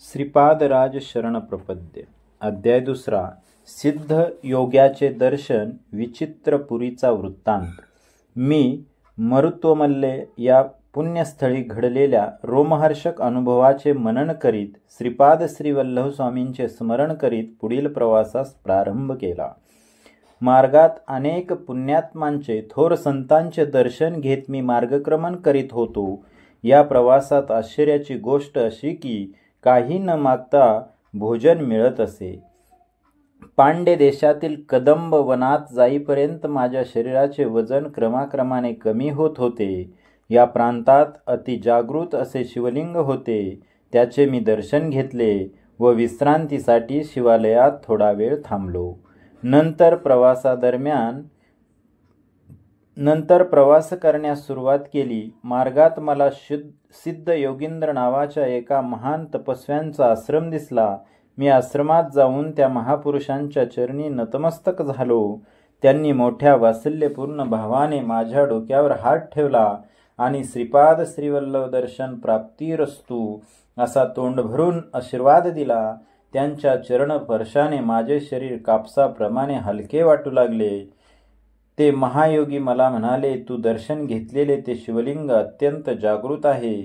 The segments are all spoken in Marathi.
श्रीपादराज शरण प्रपद्य अध्याय दुसरा. सिद्ध योग्याचे दर्शन विचित्रपुरीचा वृत्तांत. मी मरुत्वमल्ले या पुण्यस्थळी घडलेल्या रोमहर्षक अनुभवाचे मनन करीत श्रीपाद श्री वल्लभ स्वामींचे स्मरण करीत पुढील प्रवासास प्रारंभ केला. मार्गात अनेक पुण्यात्मांचे थोर संतांचे दर्शन घेत मी मार्गक्रमण करीत होतो. या प्रवासात आश्चर्याची गोष्ट अशी की काही न मागता भोजन मिळत असे. पांड्य देशातील कदंब वनात जाईपर्यंत माझ्या शरीराचे वजन क्रमाक्रमाने कमी होत होते. या प्रांतात अतिजागृत असे शिवलिंग होते. त्याचे मी दर्शन घेतले व विश्रांतीसाठी शिवालयात थोडा वेळ थांबलो. नंतर प्रवास करण्यास सुरुवात केली. मार्गात मला सिद्ध योगींद्र नावाच्या एका महान तपस्व्यांचा आश्रम दिसला. मी आश्रमात जाऊन त्या महापुरुषांच्या चरणी नतमस्तक झालो. त्यांनी मोठ्या वात्सल्यपूर्ण भावाने माझ्या डोक्यावर हात ठेवला आणि श्रीपाद श्रीवल्लभ दर्शन प्राप्तिरस्तु असा तोंड भरून आशीर्वाद दिला. त्यांच्या चरणस्पर्शाने माझे शरीर कापसाप्रमाणे हलके वाटू लागले. ते महायोगी मला म्हणाले, तू दर्शन घेतलेले ते शिवलिंग अत्यंत जागृत आहे.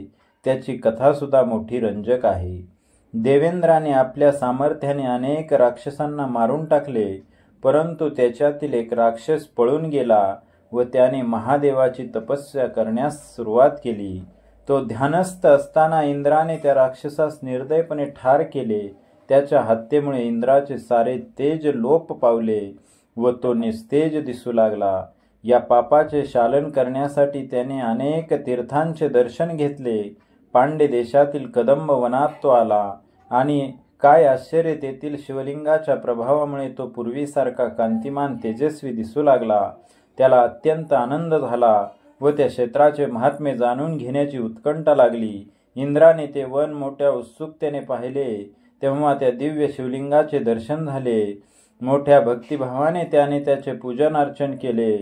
त्याची कथासुद्धा मोठी रंजक आहे. देवेंद्राने आपल्या सामर्थ्याने अनेक राक्षसांना मारून टाकले, परंतु त्याच्यातील एक राक्षस पळून गेला व त्याने महादेवाची तपस्या करण्यास सुरुवात केली. तो ध्यानस्थ असताना इंद्राने त्या राक्षसास निर्दयपणे ठार केले. त्याच्या हत्येमुळे इंद्राचे सारे तेज लोप पावले व तो निस्तेज दिसू लागला. या पापाचे शालन करण्यासाठी त्याने अनेक तीर्थांचे दर्शन घेतले. पांड्य देशातील कदंब वनात तो आला आणि काय आश्चर्य, तेथील शिवलिंगाच्या प्रभावामुळे तो पूर्वीसारखा कांतिमान तेजस्वी दिसू लागला. त्याला अत्यंत आनंद झाला व त्या क्षेत्राचे महात्म्य जाणून घेण्याची उत्कंठा लागली. इंद्राने ते वन मोठ्या उत्सुकतेने पाहिले तेव्हा त्या दिव्य शिवलिंगाचे दर्शन झाले. मोठ्या भक्तिभावाने त्याने त्याचे पूजन अर्चन केले.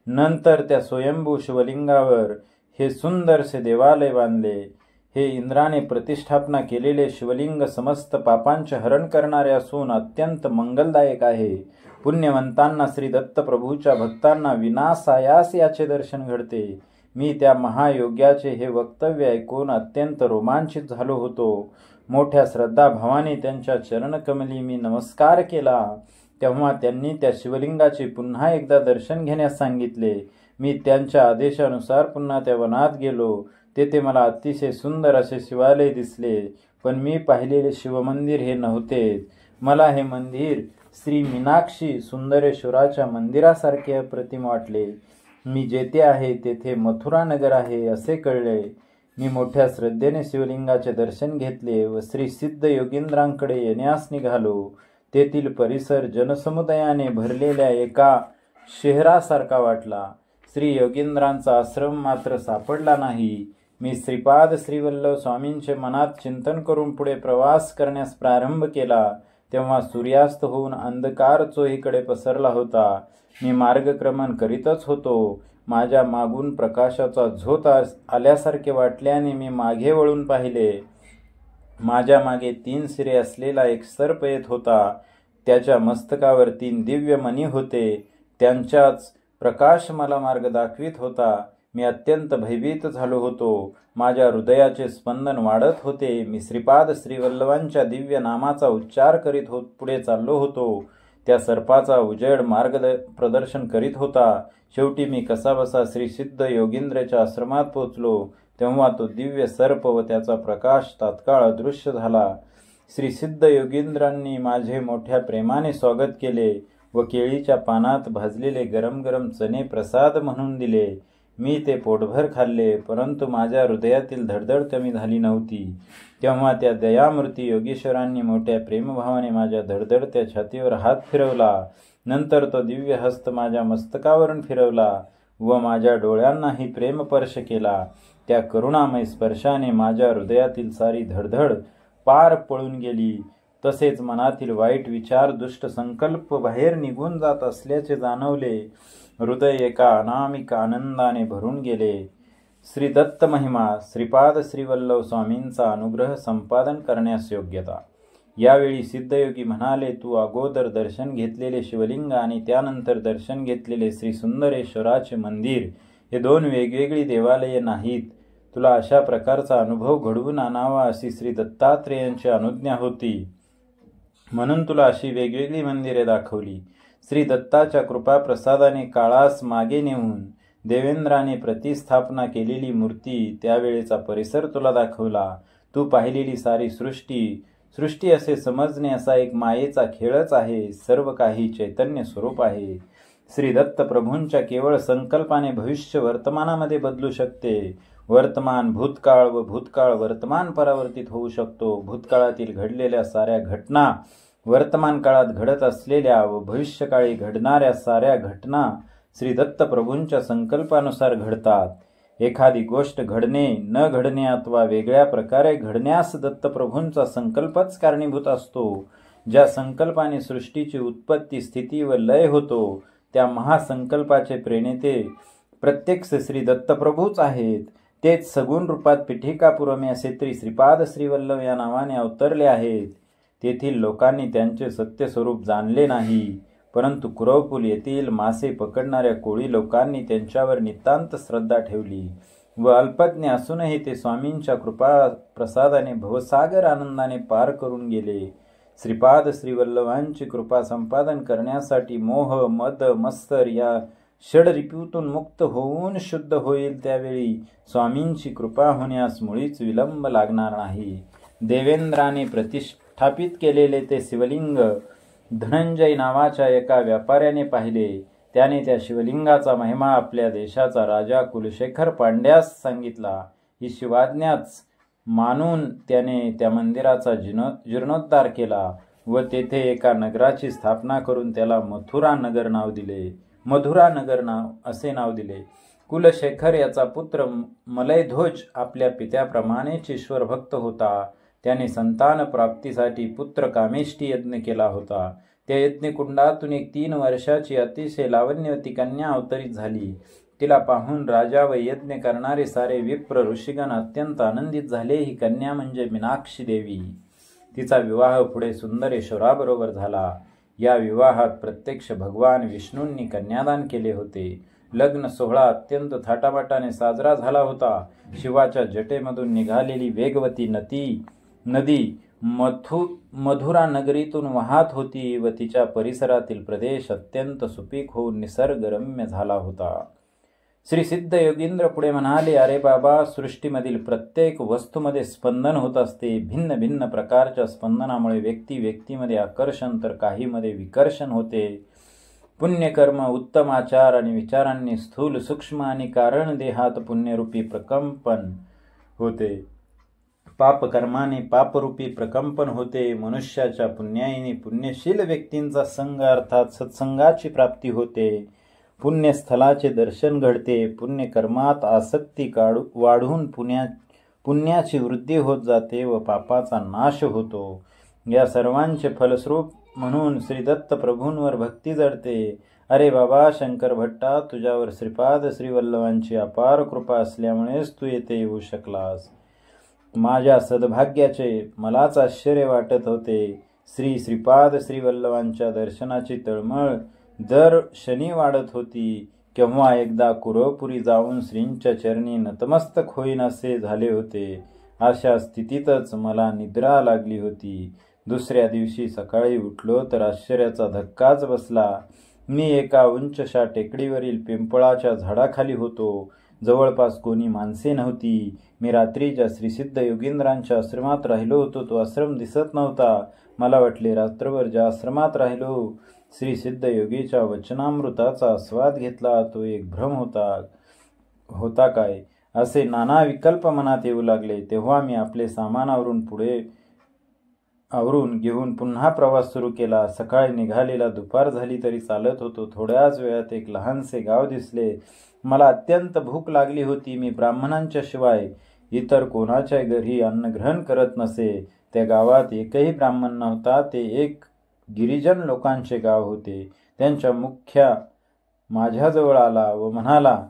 नंतर त्या स्वयंभू शिवलिंगावर हे सुंदरसे देवालय बांधले. हे इंद्राने प्रतिष्ठापना केलेले शिवलिंग समस्त पापांचे हरण करणारे असून अत्यंत मंगलदायक आहे. पुण्यवंतांना श्री दत्तप्रभूच्या भक्तांना विनासायास याचे दर्शन घडते. मी त्या महायोग्याचे हे वक्तव्य ऐकून अत्यंत रोमांचित झालो होतो. मोठ्या श्रद्धाभावाने त्यांच्या चरणकमली मी नमस्कार केला. तेव्हा त्यांनी त्या शिवलिंगाचे पुन्हा एकदा दर्शन घेण्यास सांगितले. मी त्यांच्या आदेशानुसार पुन्हा त्या वनात गेलो. तेथे मला अतिशय सुंदर असे शिवालय दिसले, पण मी पाहिलेले शिवमंदिर हे नव्हते. मला हे मंदिर श्री मीनाक्षी सुंदरेश्वराच्या मंदिरासारखे अप्रतिम वाटले. मी जेथे आहे तेथे मथुरा नगर आहे असे कळले. मी मोठ्या श्रद्धेने शिवलिंगाचे दर्शन घेतले व श्री सिद्ध योगींद्रांकडे येण्यास निघालो. तेथील परिसर जनसमुदायाने भरलेल्या एका शहरासारखा वाटला. श्री योगींद्रांचा आश्रम मात्र सापडला नाही. मी श्रीपाद श्रीवल्लभ स्वामींचे मनात चिंतन करून पुढे प्रवास करण्यास प्रारंभ केला. तेव्हा सूर्यास्त होऊन अंधकार चोहीकडे पसरला होता. मी मार्गक्रमण करीतच होतो. माझ्या मागून प्रकाशाचा झोत आल्यासारखे वाटल्याने मी मागे वळून पाहिले. माझ्या मागे 3 शिरे असलेला एक सर्प येत होता. त्याच्या मस्तकावर 3 दिव्य मणी होते. त्यांचाच प्रकाश मला मार्ग दाखवित होता. मी अत्यंत भयभीत झालो होतो. माझ्या हृदयाचे स्पंदन वाढत होते. मी श्रीपाद श्रीवल्लभांच्या दिव्य नामाचा उच्चार करीत पुढे चाललो होतो. त्या सर्पाचा उजेड मार्ग प्रदर्शन करीत होता. शेवटी मी कसाबसा श्री सिद्ध योगींद्राच्या आश्रमात पोचलो. तेव्हा तो दिव्य सर्प व त्याचा प्रकाश तात्काळ अदृश्य झाला. श्री सिद्ध योगींद्रांनी माझे मोठ्या प्रेमाने स्वागत केले व केळीच्या पानात भाजलेले गरम गरम चणे प्रसाद म्हणून दिले. मी ते पोटभर खाल्ले, परंतु माझ्या हृदयातील धडधड कमी झाली नव्हती. तेव्हा त्या दयामूर्ती योगेश्वरांनी मोठ्या प्रेमभावाने माझ्या धडधडत्या छातीवर हात फिरवला. नंतर तो दिव्य हस्त माझ्या मस्तकावरून फिरवला व माझ्या डोळ्यांनाही प्रेमस्पर्श केला. त्या करुणामय स्पर्शाने माझ्या हृदयातील सारी धडधड पार पळून गेली. तसेच मनातील वाईट विचार, दुष्ट संकल्प बाहेर निघून जात असल्याचे जाणवले. हृदय एका अनामिक आनंदाने भरून गेले. श्री दत्त महिमा श्रीपाद श्रीवल्लभ स्वामींचा अनुग्रह संपादन करण्यास योग्यता। यावेळी सिद्धयोगी म्हणाले, तू अगोदर दर्शन घेतलेले शिवलिंग आणि त्यानंतर दर्शन घेतलेले श्री सुंदरेश्वराचे मंदिर हे दोन वेगवेगळी देवालये नाहीत। तुला अशा प्रकारचा अनुभव घडवून आणावा अशी श्री दत्तात्रेयांची अनुज्ञा होती, म्हणून तुला अशी वेगवेगळी मंदिरे दाखवली। श्री दत्ताच्या कृपा प्रसादाने काळास मागे नेऊन देवेंद्राने प्रतिस्थापना केलेली मूर्ती, त्यावेळेचा परिसर तुला दाखवला। तू पाहिलेली सारी सृष्टी असे समजणे असा एक मायेचा खेळच आहे। सर्व काही चैतन्य स्वरूप आहे। श्री दत्त प्रभूंच्या केवळ संकल्पाने भविष्य वर्तमानामध्ये बदलू शकते। वर्तमान भूतकाळ व भूतकाळ वर्तमान परावर्तित होऊ शकतो। भूतकाळातील घडलेल्या साऱ्या घटना वर्तमान काळात घडत असलेल्या व भविष्यकाळी घडणाऱ्या साऱ्या घटना श्री दत्त प्रभूंच्या संकल्पानुसार घडतात। एखादी गोष्ट घडणे न घडणे अथवा वेगळ्या प्रकारे घडण्यास दत्तप्रभूंचा संकल्पच कारणीभूत असतो। ज्या संकल्पाने सृष्टीची उत्पत्ती स्थिती व लय होतो त्या महासंकल्पाचे प्रणेते प्रत्यक्ष श्री दत्तप्रभूच आहेत। तेच सगुण रूपात पिठिकापुरमे असे श्रीपाद श्रीवल्लभ या नावाने अवतरले आहेत। तेथील लोकांनी त्यांचे सत्य स्वरूप जाणले नाही, परंतु कुरवपूल येथील मासे पकडणाऱ्या कोळी लोकांनी त्यांच्यावर नितांत श्रद्धा ठेवली व अल्पज्ञ असूनही ते स्वामींच्या कृपा प्रसादाने भवसागर आनंदाने पार करून गेले। श्रीपाद श्रीवल्लभांची कृपा संपादन करण्यासाठी मोह मद मत्सर या षडरिपूतून मुक्त होऊन शुद्ध होईल त्यावेळी स्वामींची कृपा होण्यास मुळीच विलंब लागणार नाही। देवेंद्राने प्रतिष्ठापित केलेले ते शिवलिंग धनंजय नावाच्या एका व्यापाऱ्याने पाहिले। त्याने त्या शिवलिंगाचा महिमा आपल्या देशाचा राजा कुलशेखर पांड्यास सांगितला। ही शिवाज्ञाच मानून त्याने त्या मंदिराचा जीर्णोद्धार केला व तेथे एका नगराची स्थापना करून त्याला मथुरा नगर असे नाव दिले। कुलशेखर याचा पुत्र मलयध्वज आपल्या पित्याप्रमाणेच ईश्वर भक्त होता। त्याने संतान प्राप्तीसाठी पुत्र कामेष्टी यज्ञ केला होता। त्या यज्ञकुंडातून एक 3 वर्षाची अतिशय लावण्यवती कन्या अवतरित झाली। तिला पाहून राजा व यज्ञ करणारे सारे विप्र ऋषिगण अत्यंत आनंदित झाले। ही कन्या म्हणजे मीनाक्षी देवी। तिचा विवाह पुढे सुंदरेश्वराबरोबर झाला। या विवाहात प्रत्यक्ष भगवान विष्णूंनी कन्यादान केले होते। लग्न सोहळा अत्यंत थाटामाटाने साजरा झाला होता। शिवाच्या जटेमधून निघालेली वेगवती नदी मथुरा नगरीतून वाहत होती व तिच्या परिसरातील प्रदेश अत्यंत सुपीक होऊन निसर्गरम्य झाला होता। श्री सिद्ध योगींद्र पुढे म्हणाले, अरे बाबा, सृष्टीमधील प्रत्येक वस्तूमध्ये स्पंदन होत असते। भिन्न भिन्न प्रकारच्या स्पंदनामुळे व्यक्तीमध्ये आकर्षण तर काहीमध्ये विकर्षण होते। पुण्यकर्म उत्तम आचार आणि विचारांनी स्थूल सूक्ष्म आणि कारण देहात पुण्यरूपी प्रकंपन होते। पापकर्माने पापरूपी प्रकंपन होते। मनुष्याच्या पुण्याईने पुण्यशील व्यक्तींचा संग अर्थात सत्संगाची प्राप्ती होते। पुण्यस्थलाचे दर्शन घडते। पुण्यकर्मात आसक्ती वाढून पुण्याची वृद्धी होत जाते व पापाचा नाश होतो। या सर्वांचे फलस्वरूप म्हणून श्री दत्त प्रभूंवर भक्ती जडते। अरे बाबा शंकर भट्टा, तुझ्यावर श्रीपाद श्रीवल्लभांची अपार कृपा असल्यामुळेच तू येथे येऊ शकलास। माझ्या सद्भाग्याचे मलाच आश्चर्य वाटत होते। श्रीपाद श्रीवल्लभांच्या दर्शनाची तळमळ दर शनी वाढत होती। केव्हा एकदा कुरवपुरी जाऊन श्रींच्या चरणी नतमस्तक होईन असे झाले होते। अशा स्थितीतच मला निद्रा लागली होती। दुसऱ्या दिवशी सकाळी उठलो तर आश्चर्याचा धक्काच बसला। मी एका उंचशा टेकडीवरील पिंपळाच्या झाडाखाली होतो। जवळपास कोणी माणसे नव्हती। मी रात्रीच्या श्रीसिद्ध योगींद्रांच्या आश्रमात राहिलो होतो। तो आश्रम दिसत नव्हता। मला वाटले रात्रभर ज्या आश्रमात राहिलो श्री सिद्ध योगीच्या वचनामृताचा आस्वाद घेतला तो एक भ्रम होता काय असे नाना विकल्प मनात येऊ लागले। तेव्हा मी आपले सामान आवरून घेऊन पुन्हा प्रवास सुरू केला। सकाळी निघालेला दुपार झाली तरी चालत होतो। थोड्याच वेळात एक लहानसे गाव दिसले। मला अत्यंत भूक लागली होती। मी ब्राह्मणांच्या शिवाय इतर कोणाच्या घरी अन्नग्रहण करत नसे। त्या गावात एकही ब्राह्मण नव्हता। ते एक गिरिजन लोकांचे गाव होते। त्यांच्या मुख्या माझ्याजवळ आला व म्हणाला,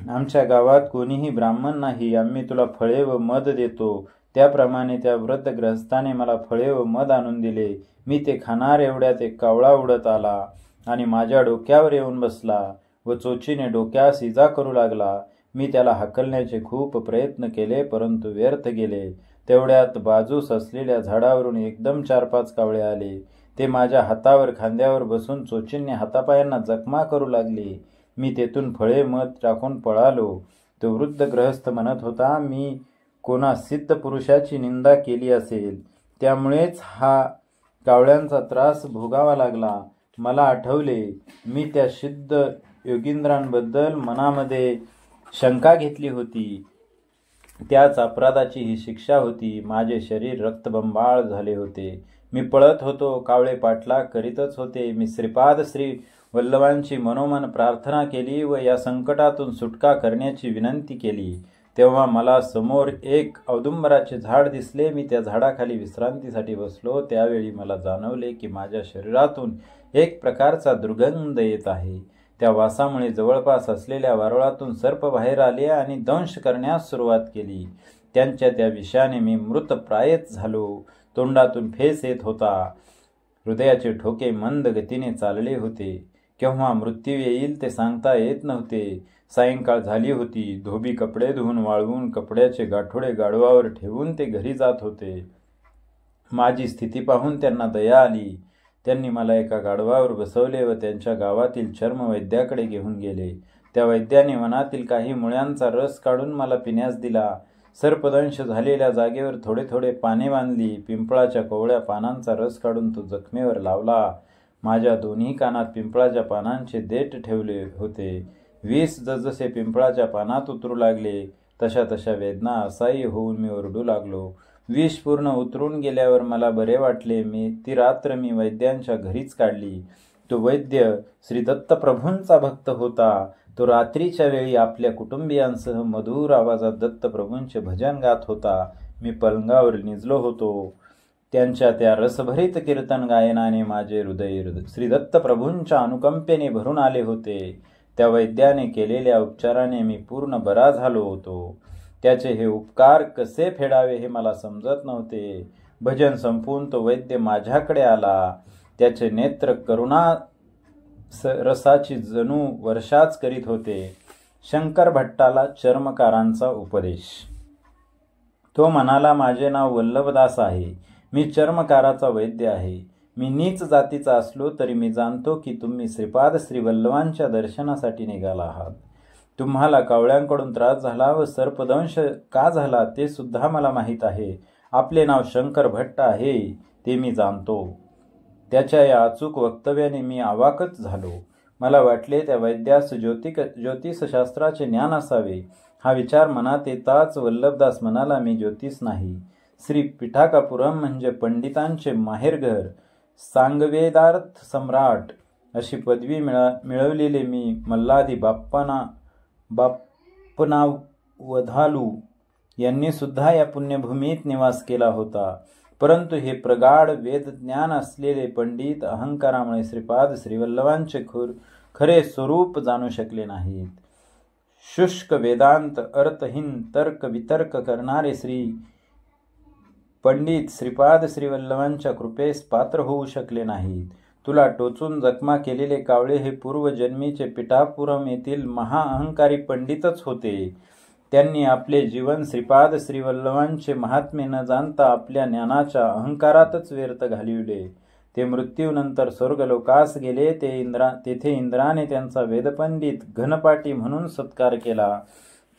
आमच्या गावात कोणीही ब्राह्मण नाही, आम्ही तुला फळे व मध देतो. त्याप्रमाणे त्या वृद्ध ग्रहस्थाने मला फळे व मध आणून दिले. मी ते खाणार एवढ्यात एक कावळा उडत आला आणि माझ्या डोक्यावर येऊन बसला व चोचीने डोक्यास इजा करू लागला. मी त्याला हाकलण्याचे खूप प्रयत्न केले, परंतु व्यर्थ गेले. तेवढ्यात बाजूस असलेल्या झाडावरून एकदम 4-5 कावळे आले. ते माझ्या हातावर खांद्यावर बसून चोचीने हातापायांना जखमा करू लागले. मी तेथून फळे मध टाकून पळालो. तो वृद्ध ग्रहस्थ म्हणत होता, मी कोणा सिद्ध पुरुषाची निंदा केली असेल, त्यामुळेच हा कावळ्यांचा त्रास भोगावा लागला. मला आठवले, मी त्या सिद्ध योगींद्रांबद्दल मनामध्ये शंका घेतली होती. त्याच अपराधाची ही शिक्षा होती. माझे शरीर रक्तबंबाळ झाले होते. मी पळत होतो, कावळे पाठलाग करीतच होते. मी श्रीपाद श्री वल्लभांची मनोमन प्रार्थना केली व या संकटातून सुटका करण्याची विनंती केली. तेव्हा मला समोर एक औदुंबराचे झाड दिसले. मी त्या झाडाखाली विश्रांतीसाठी बसलो. त्यावेळी मला जाणवले की माझ्या शरीरातून एक प्रकारचा दुर्गंध येत आहे. त्या वासामुळे जवळपास असलेल्या वारुळातून सर्प बाहेर आले आणि दंश करण्यास सुरुवात केली. त्यांच्या त्या विषाने मी मृतप्रायच झालो. तोंडातून फेस येत होता. हृदयाचे ठोके मंद गतीने चालले होते. केव्हा मृत्यू येईल ते सांगता येत नव्हते. सायंकाळ झाली होती. धोबी कपडे धुवून वाळवून कपड्याचे गाठोडे गाढवावर ठेवून ते घरी जात होते. माझी स्थिती पाहून त्यांना दया आली. त्यांनी मला एका गाढवावर बसवले व त्यांच्या गावातील चर्मवैद्याकडे घेऊन गेले. त्या वैद्याने वनातील काही मुळ्यांचा रस काढून मला पिण्यास दिला. सर्पदंश झालेल्या जागेवर थोडे थोडे पाने बांधली. पिंपळाच्या कोवळ्या पानांचा रस काढून तो जखमेवर लावला. माझ्या दोन्ही कानात पिंपळाच्या पानांचे देठ ठेवले होते. विष जसजसे पिंपळाच्या पानात उतरू लागले तशा तशा वेदना असह्य होऊन मी ओरडू लागलो. विष पूर्ण उतरून गेल्यावर मला बरे वाटले. ती रात्र मी वैद्यांच्या घरीच काढली. तो वैद्य श्री दत्तप्रभूंचा भक्त होता. तो रात्रीच्या वेळी आपल्या कुटुंबियांसह मधुर आवाजात दत्तप्रभूंचे भजन गात होता. मी पलंगावर निजलो होतो. त्यांच्या त्या रसभरित कीर्तन गायनाने माझे हृदय श्री दत्तप्रभूंच्या अनुकंपेने भरून आले होते. त्या वैद्याने केलेल्या उपचाराने मी पूर्ण बरा झालो होतो. त्याचे हे उपकार कसे फेडावे हे मला समजत नव्हते. भजन संपून तो वैद्य माझ्याकडे आला. त्याचे नेत्र करुणा रसाची जणू वर्षाच करीत होते. शंकर भट्टाला चर्मकारांचा उपदेश. तो म्हणाला, माझे नाव वल्लभदास आहे. मी चर्मकाराचा वैद्य आहे. मी नीच जातीचा असलो तरी मी जाणतो की तुम्ही श्रीपाद श्री वल्लभांच्या दर्शनासाठी निघाला आहात. तुम्हाला कावळ्यांकडून त्रास झाला व सर्पदंश का झाला ते सुद्धा मला माहीत आहे. आपले नाव शंकर भट्ट आहे ते मी जाणतो. त्याच्या या अचूक वक्तव्याने मी अवाकच झालो. मला वाटले त्या वैद्यास ज्योतिषशास्त्राचे ज्ञान असावे. हा विचार मनात येताच वल्लभदास म्हणाला, मी ज्योतिष नाही. श्री पिठाकापुरम म्हणजे पंडितांचे माहेरघर, सांगवेदार्थ सम्राट अशी पदवी मिळवलेले मी मल्हारी बाप्पनावधालू यांनी सुद्धा या पुण्यभूमीत निवास केला होता. परंतु हे प्रगाढ वेदज्ञान असलेले पंडित अहंकारामुळे श्रीपाद श्रीवल्लभांचे खरे स्वरूप जाणू शकले नाहीत. शुष्क वेदांत अर्थहीन तर्क वितर्क करणारे श्री पंडित श्रीपाद श्रीवल्लभांच्या कृपेस पात्र होऊ शकले नाहीत. तुला टोचून जखमा केलेले कावळे हे पूर्वजन्मीचे पिठापुरम येथील महाअहंकारी पंडितच होते. त्यांनी आपले जीवन श्रीपाद श्रीवल्लभांचे महात्म्य न जाणता आपल्या ज्ञानाच्या अहंकारातच व्यर्थ घालविले. ते मृत्यूनंतर स्वर्गलोकास गेले. तेथे इंद्राने त्यांचा वेदपंडित घनपाटी म्हणून सत्कार केला.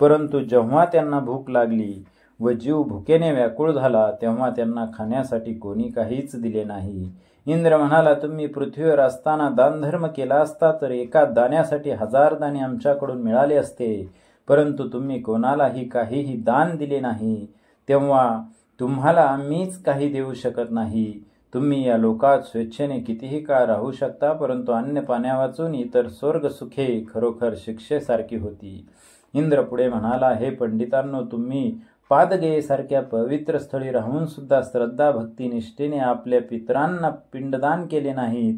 परंतु जेव्हा त्यांना भूक लागली व जीव भुकेने व्याकुळ झाला तेव्हा त्यांना खाण्यासाठी कोणी काहीच दिले नाही. इंद्र म्हणाला, तुम्ही पृथ्वीवर असताना दानधर्म केला असता तर एका दाण्यासाठी 1000 दाणे आमच्याकडून मिळाले असते. परंतु तुम्ही कोणालाही काहीही दान दिले नाही, तेव्हा तुम्हाला आम्हीच काही देऊ शकत नाही. तुम्ही या लोकात स्वेच्छेने कितीही काळ राहू शकता, परंतु अन्न पाण्या वाचून इतर स्वर्ग सुखे खरोखर शिक्षेसारखी होती. इंद्र पुढे म्हणाला, हे पंडितांनो, तुम्ही पादगयेसारख्या पवित्र स्थळी राहून सुद्धा श्रद्धा भक्ती निष्ठेने आपल्या पितरांना पिंडदान केले नाहीत.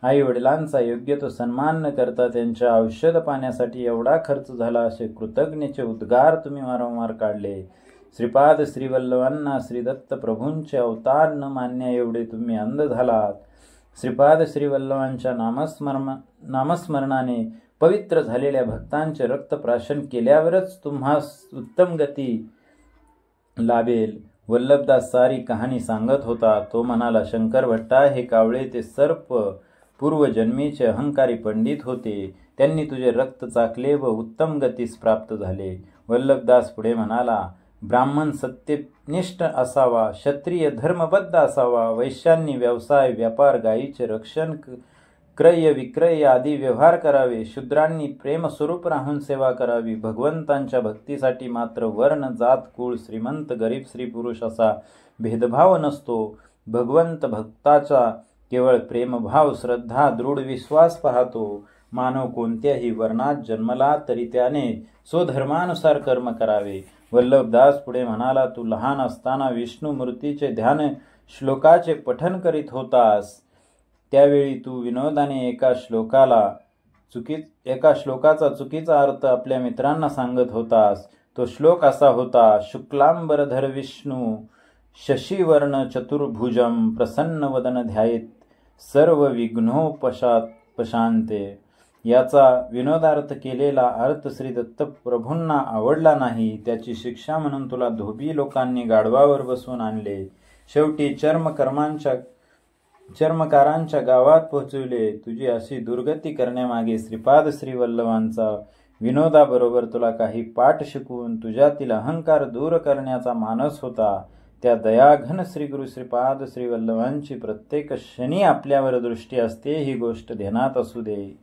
आई वडिलांचा योग्य तो सन्मान न करता त्यांच्या औषध पाण्यासाठी एवढा खर्च झाला असे कृतज्ञतेचे उद्गार तुम्ही वारंवार काढले. श्रीपाद श्रीवल्लभांना श्रीदत्त प्रभूंचे अवतार न मानण्या एवढे तुम्ही अंध झालात. श्रीपाद श्रीवल्लभांच्या नामस्मरणाने पवित्र झालेल्या भक्तांचे रक्तप्राशन केल्यावरच तुम्हास उत्तम गती लाभेल. वल्लभदास सारी कहाणी सांगत होता. तो म्हणाला, शंकर भट्टा, हे कावळे ते सर्प पूर्वजन्मीचे अहंकारी पंडित होते. त्यांनी तुझे रक्त चाकले व उत्तम गतीस प्राप्त झाले. वल्लभदास पुढे म्हणाला, ब्राह्मण सत्यनिष्ठ असावा, क्षत्रिय धर्मबद्ध असावा, वैश्यांनी व्यवसाय व्यापार गायीचे रक्षण क्रय विक्रय आदी व्यवहार करावे, शूद्रांनी प्रेमस्वरूप राहून सेवा करावी. भगवंतांच्या भक्तीसाठी मात्र वर्ण जात कुळ श्रीमंत गरीब स्त्री पुरुष असा भेदभाव नसतो. भगवंत भक्ताचा केवळ प्रेमभाव श्रद्धा दृढ विश्वास पाहतो. मानव कोणत्याही वर्णात जन्मला तरी त्याने स्वधर्मानुसार कर्म करावे. वल्लभदास पुढे म्हणाला, तू लहान असताना विष्णू मूर्तीचे ध्यान श्लोकाचे पठन करीत होतास. त्यावेळी तू विनोदाने एका श्लोकाचा चुकीचा अर्थ आपल्या मित्रांना सांगत होतास. तो श्लोक असा होता, शुक्लांबरधर विष्णू शशीवर्ण चतुर्भुजम प्रसन्न वदन ध्यायेत सर्व विघ्नोपशांते. याचा विनोदार्थ केलेला अर्थ श्री दत्तप्रभूंना आवडला नाही. त्याची शिक्षा म्हणून तुला धोबी लोकांनी गाढवावर बसवून आणले. शेवटी चर्मकारांच्या गावात पोहोचविले. तुझी अशी दुर्गती करण्यामागे श्रीपाद श्रीवल्लभांचा विनोदाबरोबर तुला काही पाठ शिकवून तुझ्यातील अहंकार दूर करण्याचा मानस होता. त्या दयाघन श्रीगुरु श्रीपाद श्रीवल्लभांची प्रत्येक क्षणी आपल्यावर दृष्टी असते, ही गोष्ट ध्यानात असू दे.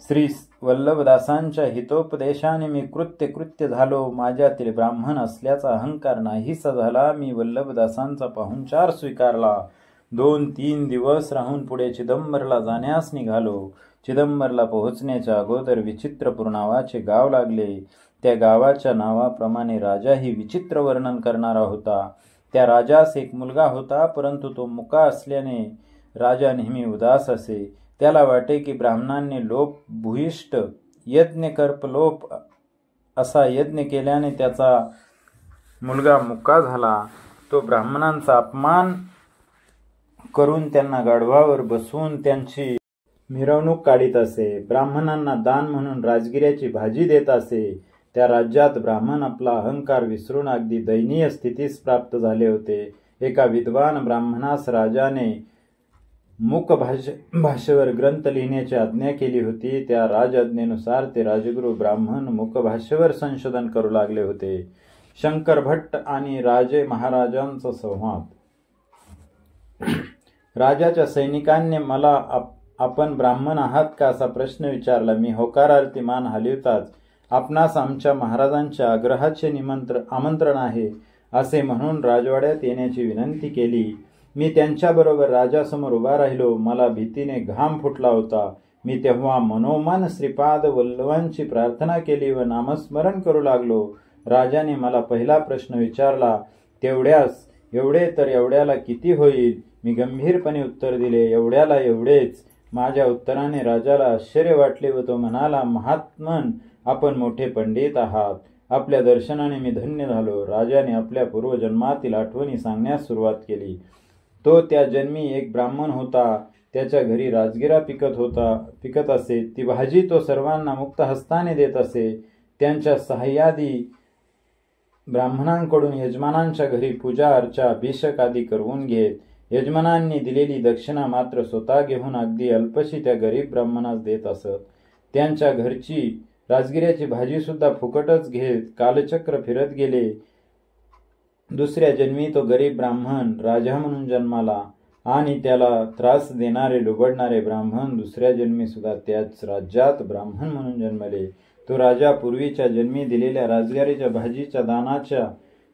श्री वल्लभदासांच्या हितोपदेशाने मी कृत्य झालो. माझ्यातील ब्राह्मण असल्याचा अहंकार नाहीसा झाला. मी वल्लभदासांचा पाहुणचार स्वीकारला. 2-3 दिवस राहून पुढे चिदंबरला जाण्यास निघालो. चिदंबरला पोहोचण्याच्या अगोदर विचित्रपूर नावाचे गाव लागले. त्या गावाच्या नावाप्रमाणे राजाही विचित्र वर्णन करणारा होता. त्या राजास एक मुलगा होता, परंतु तो मुका असल्याने राजा नेहमी उदास असे. त्याला वाटे की ब्राह्मणांनी लोप भूयिष्ठ यज्ञ कर्पलोप असा यज्ञ केल्याने त्याचा मुलगा मुका झाला. तो ब्राह्मणांचा अपमान करून त्यांना गाढवावर बसवून त्यांची मिरवणूक काढीत असे. ब्राह्मणांना दान म्हणून राजगिऱ्याची भाजी देत असे. त्या राज्यात ब्राह्मण आपला अहंकार विसरून अगदी दयनीय स्थितीस प्राप्त झाले होते. एका विद्वान ब्राह्मणास राजाने मूक भाषेवर ग्रंथ लिहिण्याची आज्ञा केली होती. त्या राजआज्ञेनुसार ते राजगुरू ब्राह्मण मूक भाषेवर संशोधन करू लागले होते. शंकर भट्ट आणि राजे महाराजांचा संवाद. राजाच्या सैनिकांनी मला आपण ब्राह्मण आहात का असा प्रश्न विचारला. मी होकारार्थी मान हलवताच आपणास आमच्या महाराजांच्या आग्रहाचे आमंत्रण आहे असे म्हणून राजवाड्यात येण्याची विनंती केली. मी त्यांच्याबरोबर राजासमोर उभा राहिलो. मला भीतीने घाम फुटला होता. मी तेव्हा मनोमन श्रीपाद वल्लभांची प्रार्थना केली व नामस्मरण करू लागलो. राजाने मला पहिला प्रश्न विचारला, एवढे तर एवढ्याला किती होईल? मी गंभीरपणे उत्तर दिले, एवढ्याला एवढेच. माझ्या उत्तराने राजाला आश्चर्य वाटले व तो म्हणाला, महात्मन, आपण मोठे पंडित आहात. आपल्या दर्शनाने मी धन्य झालो. राजाने आपल्या पूर्वजन्मातील आठवणी सांगण्यास सुरुवात केली. तो त्या जन्मी एक ब्राह्मण होता. त्याच्या घरी राजगिरा पिकत असे. ती भाजी तो सर्वांना मुक्त हस्ताने देत असे. त्यांच्या सहाय्यादी ब्राह्मणांकडून यजमानांच्या घरी पूजा अर्चा अभिषेक आदी करवून घेत. यजमानांनी दिलेली दक्षिणा मात्र स्वतः घेऊन अगदी अल्पशी त्या गरीब ब्राह्मणास देत असत. त्यांच्या घरची राजगिऱ्याची भाजी सुद्धा फुकटच घेत कालचक्र फिरत गेले. दुसऱ्या जन्मी तो गरीब ब्राह्मण राजा म्हणून जन्माला आणि त्याला त्रास देणारे लुबडणारे ब्राह्मण दुसऱ्या जन्मी सुद्धा त्याच राज्यात ब्राह्मण म्हणून जन्मले. तो राजा पूर्वीच्या जन्मी दिलेल्या राजगिऱ्याच्या भाजीच्या दानाच्या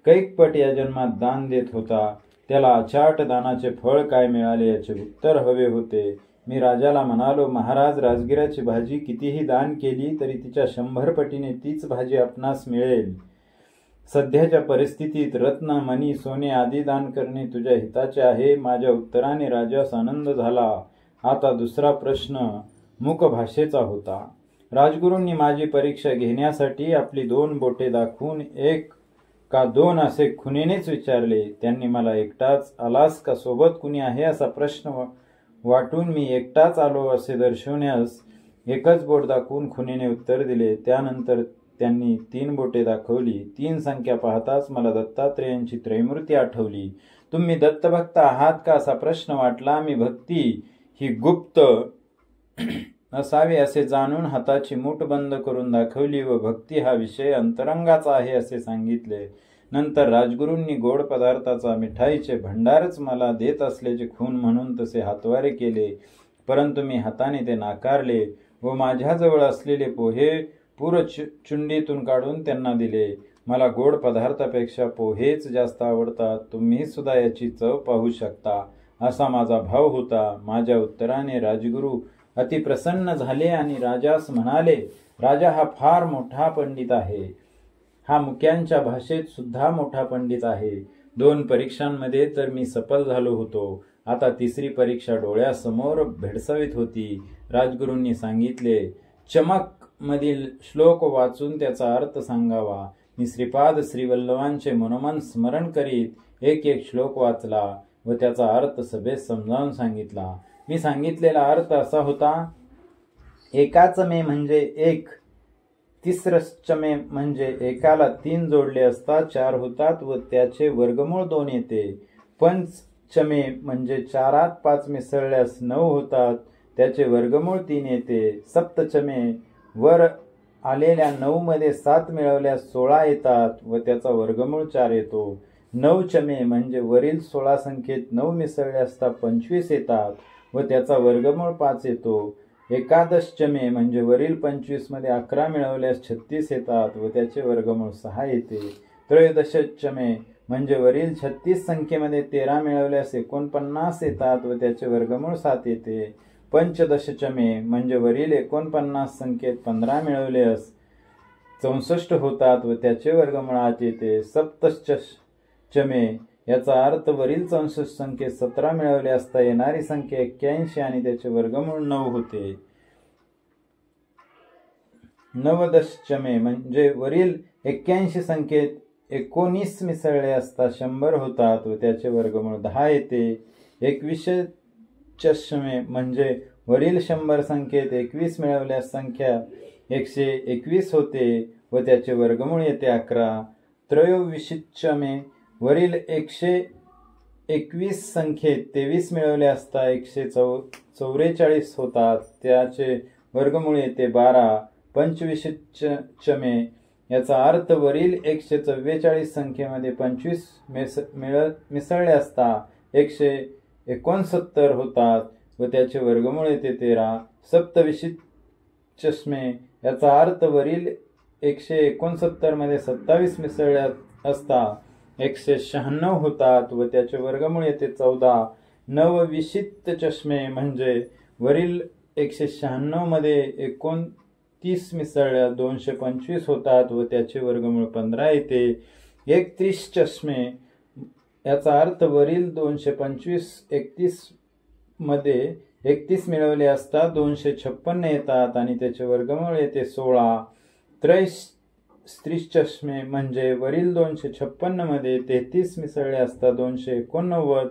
कैकपट या जन्मात दान देत होता. त्याला अचाट दानाचे फळ काय मिळाले याचे उत्तर हवे होते. मी राजाला म्हणालो, महाराज, राजगिऱ्याची भाजी कितीही दान केली तरी तिच्या 100 पटीने तीच भाजी आपणास मिळेल. सध्याच्या परिस्थितीत रत्न मणी सोने आदी दान करणे तुझ्या हिताचे आहे. माझ्या उत्तराने राजास आनंद झाला. आता दुसरा प्रश्न मूकभाषेचा होता. राजगुरूंनी माझी परीक्षा घेण्यासाठी आपली 2 बोटे दाखवून 1 का 2 असे खुणेनेच विचारले. त्यांनी मला एकटाच आलास का सोबत कुणी आहे असा प्रश्न वाटून मी एकटाच आलो असे दर्शवण्यास 1च बोट दाखवून खुणेने उत्तर दिले. त्यानंतर त्यांनी 3 बोटे दाखवली. 3 संख्या पाहताच मला दत्तात्रेयांची त्रैमूर्ती आठवली. तुम्ही दत्तभक्त आहात का असा प्रश्न वाटला. मी भक्ती ही गुप्त असावी असे जाणून हाताची मूठ बंद करून दाखवली व भक्ती हा विषय अंतरंगाचा आहे असे सांगितले. नंतर राजगुरूंनी गोड पदार्थाचा मिठाईचे भंडारच मला देत असल्याचे खूण म्हणून तसे हातवारे केले, परंतु मी हाताने ते नाकारले व माझ्याजवळ असलेले पोहे चुंडीतून काढून त्यांना दिले. मला गोड पदार्थापेक्षा पोहेच जास्त आवडतात. तुम्ही सुद्धा याची चव पाहू शकता असा माझा भाव होता. माझ्या उत्तराने राजगुरू अति प्रसन्न झाले आणि राजास म्हणाले, राजा हा फार मोठा पंडित आहे. हा मुक्यांच्या भाषेत सुद्धा मोठा पंडित आहे. 2 परीक्षांमध्ये तर मी सफल झालो होतो. आता 3री परीक्षा डोळ्यासमोर भेडसावीत होती. राजगुरूंनी सांगितले, चमक मधील श्लोक वाचून त्याचा अर्थ सांगावा. मी श्रीपाद श्रीवल्लभांचे मनोमन स्मरण करीत एक श्लोक वाचला व त्याचा अर्थ सभेत समजावून सांगितला. मी सांगितलेला अर्थ असा होता, एकाचमे म्हणजे 1, तिसरचमे म्हणजे एकाला 3 जोडले असता 4 होतात व त्याचे वर्गमूळ 2 येते. पंचमे म्हणजे 4त 5 मिसळल्यास 9 होतात, त्याचे वर्गमूळ 3 येते. सप्तचमे वर आलेल्या 9 मध्ये 7 मिळवल्यास 16 येतात व त्याचा वर्गमूळ 4 येतो. 9चमे म्हणजे वरील 16 संख्येत 9 मिसळले असता 25 येतात व त्याचा वर्गमूळ 5 येतो. एकादशचमे म्हणजे वरील 25 मध्ये 11 मिळवल्यास 36 येतात व त्याचे वर्गमूळ 6 येते. त्रयोदशचमे म्हणजे वरील 36 संख्येमध्ये 13 मिळवल्यास 49 येतात व त्याचे वर्गमूळ 7 येते. पंचदशचमे म्हणजे वरील 49 संख्येत 15 मिळवल्यास 64 होतात व त्याचे वर्गमूळ 8 येते. सप्तचमे याचा अर्थ वरील 64 संख्येत 17 मिळवले असता येणारी संख्या 81 आणि त्याचे वर्गमूळ 9 होते. नवदशचमे म्हणजे वरील 81 संख्येत 19 मिसळले असता 100 होतात व त्याचे वर्गमूळ 10 येते. 21चमे म्हणजे वरील 100 संख्येत 21 मिळवल्यास संख्या 121 होते व त्याचे वर्गमूळ येते 11. त्रयोविंशतिचमे वरील 121 संख्येत 23 मिळवले असता 144 होतात, त्याचे वर्गमूळ येते 12. पंचविंशतिचमे याचा अर्थ वरील 144 संख्येमध्ये 25 मिसळले असता 169 होतात व त्याचे वर्गमूळ येते 13. सप्तविंशतिचमे याचा अर्थ वरील 169 मध्ये 27 मिसळले असता 196 होतात व त्याचे वर्गमूळ येते 14. नवविंशतिचमे म्हणजे वरील 196 मध्ये 29 मिसळल्या 225 होतात व त्याचे वर्गमूळ 15 येते. 31चमे याचा अर्थ वरील 225 31 मध्ये 31 मिळवले असता 256 येतात आणि त्याचे वर्गमूळ येते 16. त्रयस्त्रिचमे म्हणजे वरील 256 मध्ये 33 मिसळले असता 289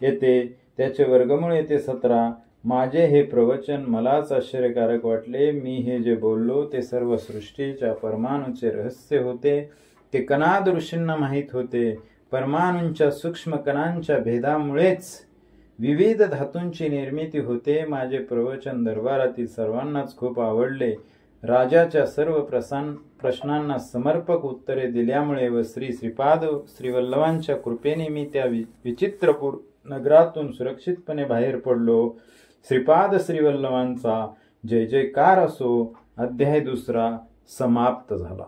येते, त्याचे वर्गमूळ येते 17. माझे हे प्रवचन मलाच आश्चर्यकारक वाटले. मी हे जे बोललो ते सर्व सृष्टीच्या परमाणूचे रहस्य होते. ते कणाद ऋषींना माहीत होते. परमाणूंच्या सूक्ष्म कणांच्या भेदामुळेच विविध धातूंची निर्मिती होते. माझे प्रवचन दरबारातील सर्वांनाच खूप आवडले. राजाच्या सर्व प्रश्नांना समर्पक उत्तरे दिल्यामुळे व श्रीपाद श्रीवल्लभांच्या कृपेने मी त्या विचित्रपूर नगरातून सुरक्षितपणे बाहेर पडलो. श्रीपाद श्रीवल्लभांचा जय जयकार असो. अध्याय 2 समाप्त झाला.